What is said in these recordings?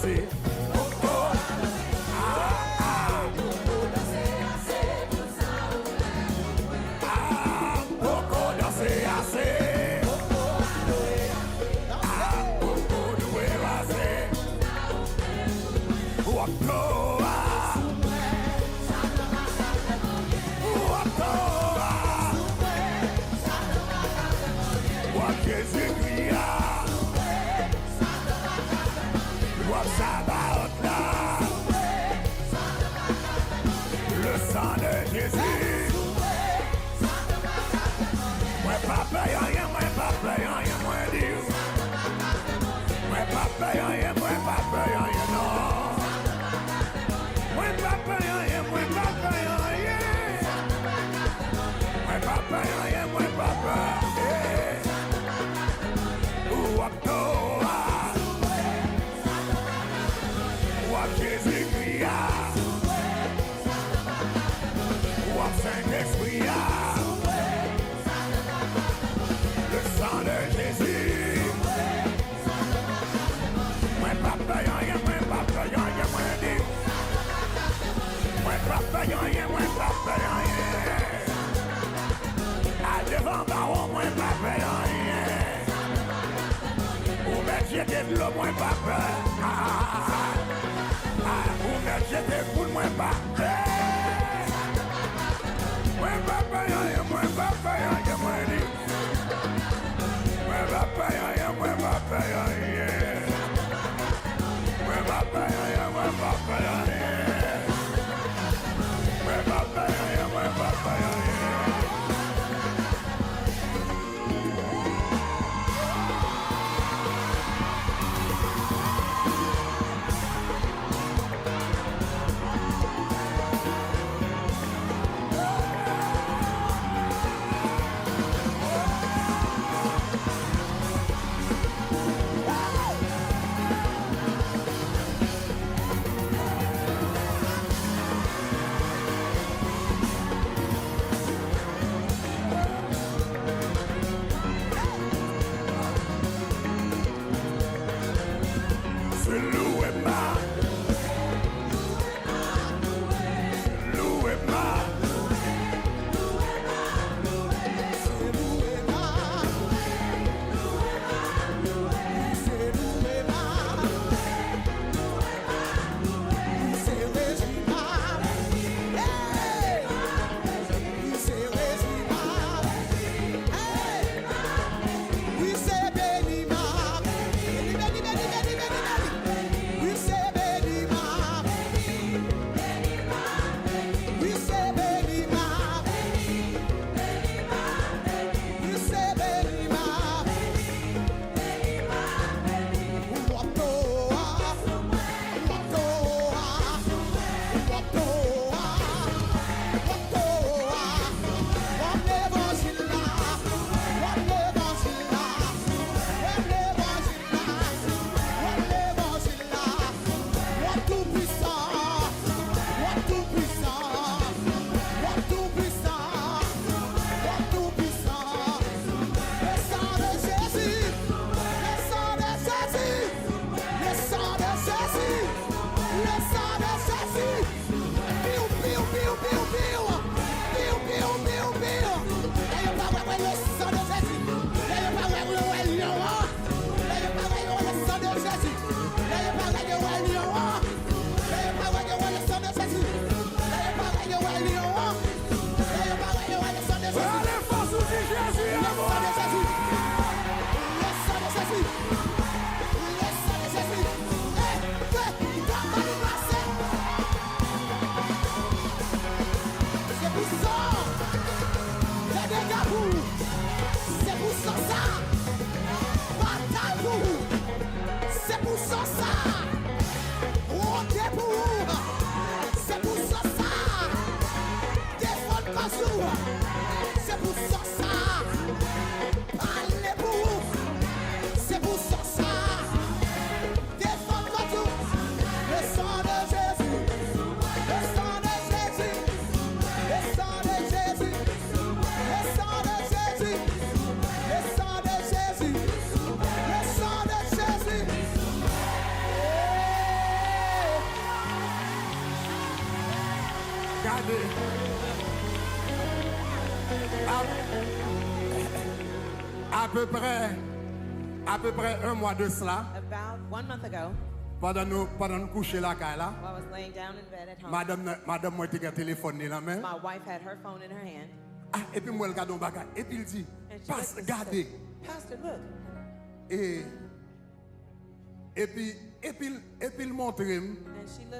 assez. Le sang de Jésus. Moi pas payer rien, moi pas payer rien, moi dire. Moi pas payer rien, moi pas payer rien, non. Moi pas payer rien, moi pas payer rien. Moi pas payer rien, moi pas payer. Ou Jésus-Christ. Saint-Esprit, le sang de Jésus. Moi pas payant rien, moi pas payant rien, moi dit. Moi pas payant rien, moi pas payant rien. À devant baron, moi pas payant rien. Ou mettre jeter de l'eau, moi pas payant. Ou mettre jeter de foule, moi pas payant. Moi papa y'a moi papa y'a moi dit. Moi papa y'a moi papa y'a. Moi papa y'a moi papa y'a. Moi papa y'a moi papa y'a. C'est pour ça, bataille pour vous. C'est pour ça. Regardez. À peu près un mois de cela, About 1 month ago, pendant nous coucher la caille là, while I was laying down in bed at home, madame moi était un téléphone dans la main. my wife had her phone in her hand. Ah, et puis moi le regarde un bagage et puis il dit And she passe looked and regardez said, Pastor, look. et puis il montre And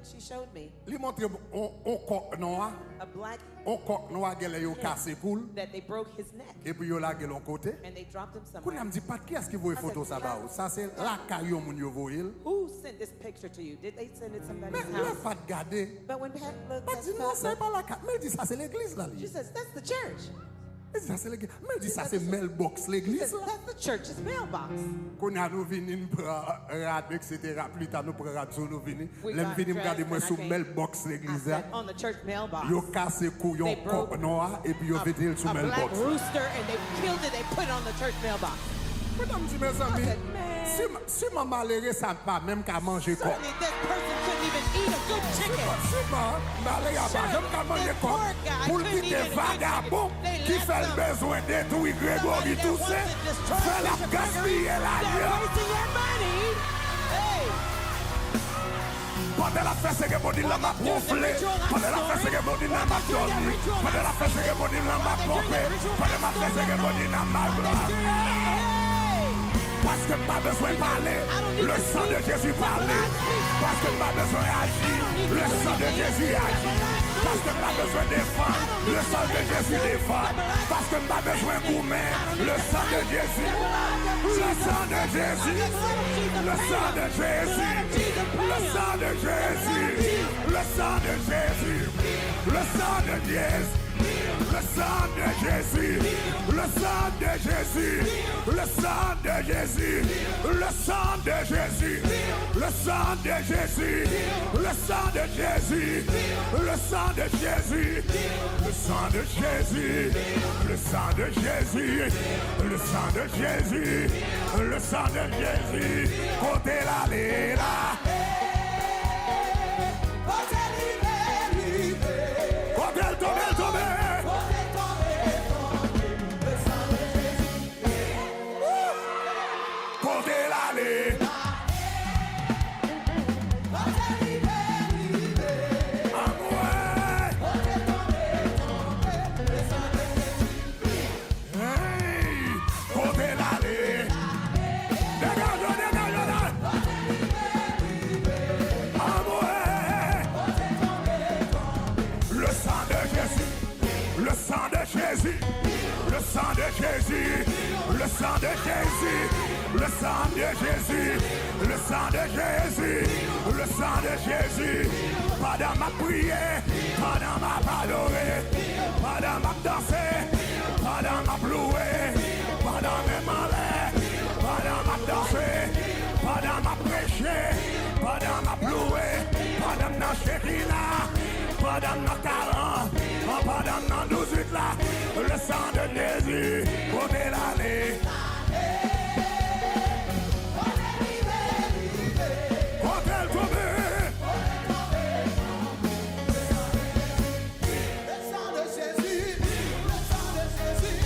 she showed me il montre on coq noir a black on coq noir qu'elle yo cassé cool that they broke his neck et puis yo la l'on côté. and they dropped him Quand somewhere. on me dit pas qui est-ce qui voit photo ça ba ça c'est la caillou mon yo voyel. Who sent this picture to you? Did they send it to somebody's Mais là house? pas de garder. But when Pat looked Pas at dit the non pastor, c'est pas la caille. Mais il dit ça c'est l'église là. she says, that's the church. Il dit ça c'est l'église. Mais il dit ça c'est mailbox She l'église says, là. that's the church's mailbox. Quand nous venons prendre rad etc. Plus tard nous prenons radio nous venons. We L'aime got venir regarder moi dressed sous and I mailbox I l'église là. said, on the church mailbox. Yo cassé couillon They broke coq noir et puis yo védil sous a black mailbox. rooster and they killed it. They put it on the church mailbox. Madame dit mes amis, said, man. si ma malheureux ça pas même qu'à manger coq. Certainly, this person couldn't even eat a good chicken. Si ma malheureux a pas même qu'à manger coq. Pour le quitter vagabond qui fait le besoin de détruire Grégory Toussaint, fait la gaspiller la They're gueule. wasting your money. Hey. Pendant la fête, c'est que mon dit là m'a gonflé. Pendant la fête, c'est que mon dit là m'a dormi. Pendant la fête, c'est que mon dit là m'a pompé. Pendant la fête, c'est que mon dit là m'a gloire. Parce que pas besoin de parler, le sang de Jésus parler. Parce que pas besoin d'agir, le sang de Jésus agit. Parce que pas besoin de défendre, le sang de Jésus défend. Parce que pas besoin de gourmet, le sang de Jésus. Le sang de Jésus, le sang de Jésus, le sang de Jésus, le sang de Jésus, le sang de Jésus. Le sang de Jésus, le sang de Jésus, le sang de Jésus, le sang de Jésus, le sang de Jésus, le sang de Jésus, le sang de Jésus, le sang de Jésus, le sang de Jésus, le sang de Jésus, le sang de Jésus, côté la là. Le sang de Jésus, le sang de Jésus, le sang de Jésus, le sang de Jésus, le sang de Jésus. Pas dans ma prière, pas dans ma adorer, pas dans ma danser, pas dans ma louer, pas dans mes malais, pas dans ma danser, pas dans ma prêcher, pas dans ma louer, pas dans ma chérina, pas dans ma talent, pas dans ma 18 là. Le sang de Jésus, côté l'allée. Côté le tombé. Le sang de Jésus, le sang de Jésus,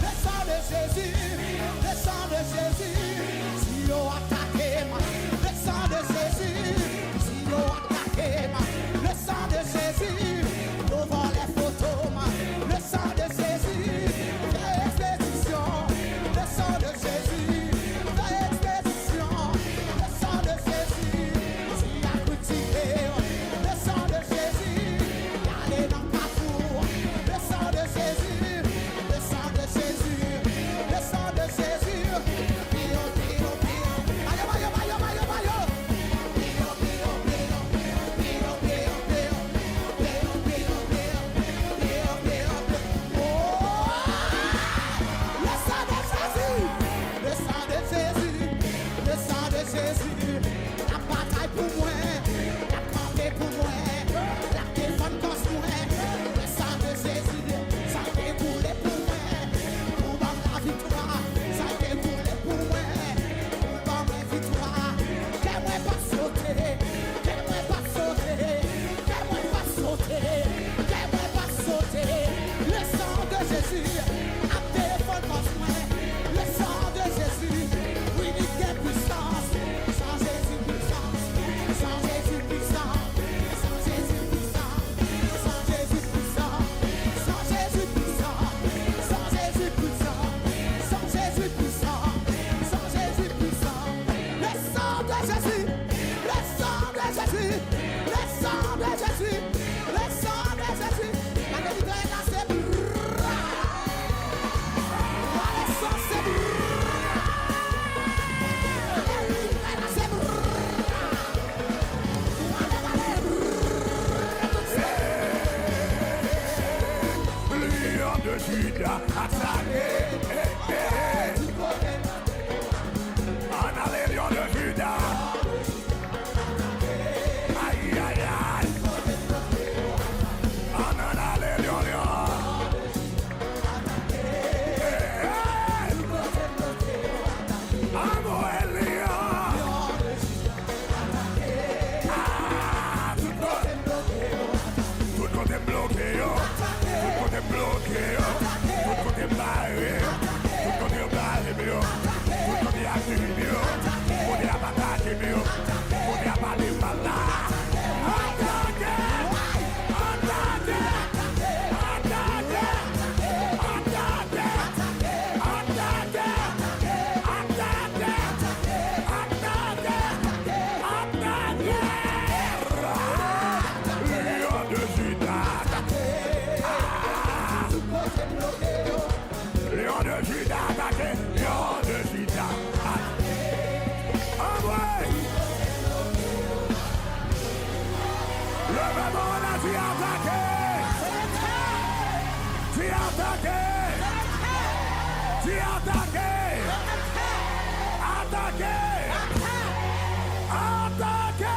le sang de Jésus, le sang de Jésus. Si on attaque moi, le sang de Jésus. Si on attaque moi, le sang de Jésus. Devant les photos, moi, le sang de Jésus. Get Tu es attaqué. Tu es attaqué. Tu es attaqué. Attaqué. Attaqué.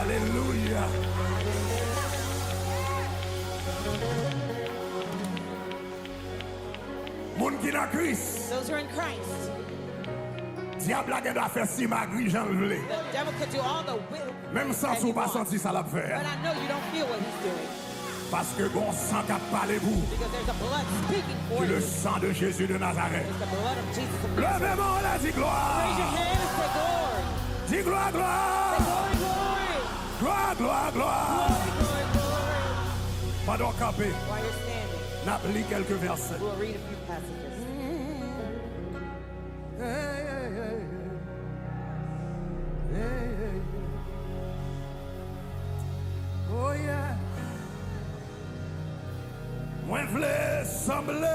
Alléluia. Moun qui n'a Christ. Those who are in Christ. Diable a doit faire si magri j'en voulais. The devil could do all the will. Même sans that sou he pas wants. senti ça l'a But faire. I know you don't feel what he's doing. Parce que bon sang qui a parlé vous. Because there's a blood speaking for C'est you. le sang de Jésus de Nazareth. It's the blood of Jesus of Nazareth. Levez-moi là, dis Raise your gloire. hand and say glory. Dis gloire, gloire. Glory, glory. Gloire, gloire, gloire. Glory, glory, glory. Pendant camper, While you're standing, n'a lis quelques versets. we'll read a few passages. Oh yeah. Moi v'lais sembler.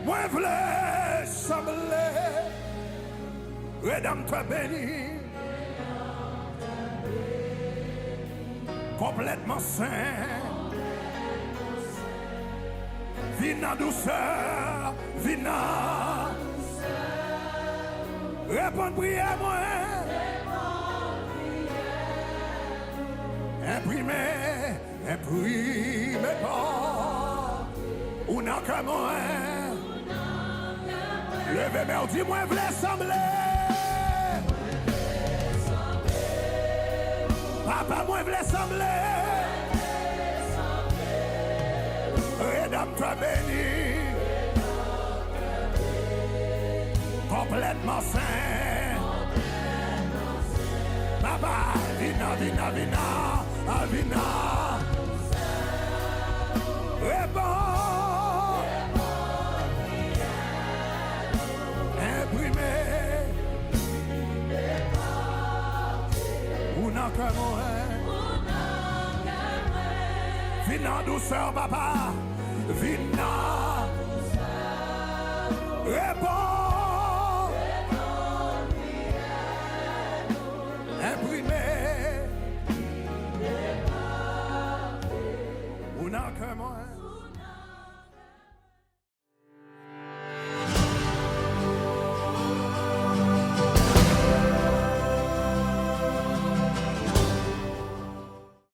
Moi v'lais sembler. Rédempteur béni. Complètement saint. Vina douceur, vina. Réponds prière moi. Imprimé pas. Ou n'a que moi. Levez-moi, dis-moi, v'lais sembler. Papa, moi, v'lais sembler. Rédempteur béni. Complètement saint. Papa, vina, vina, vina, vina. Réponds. Imprimé. Ou n'a que moi. Vina douceur, papa. Vina. Réponds.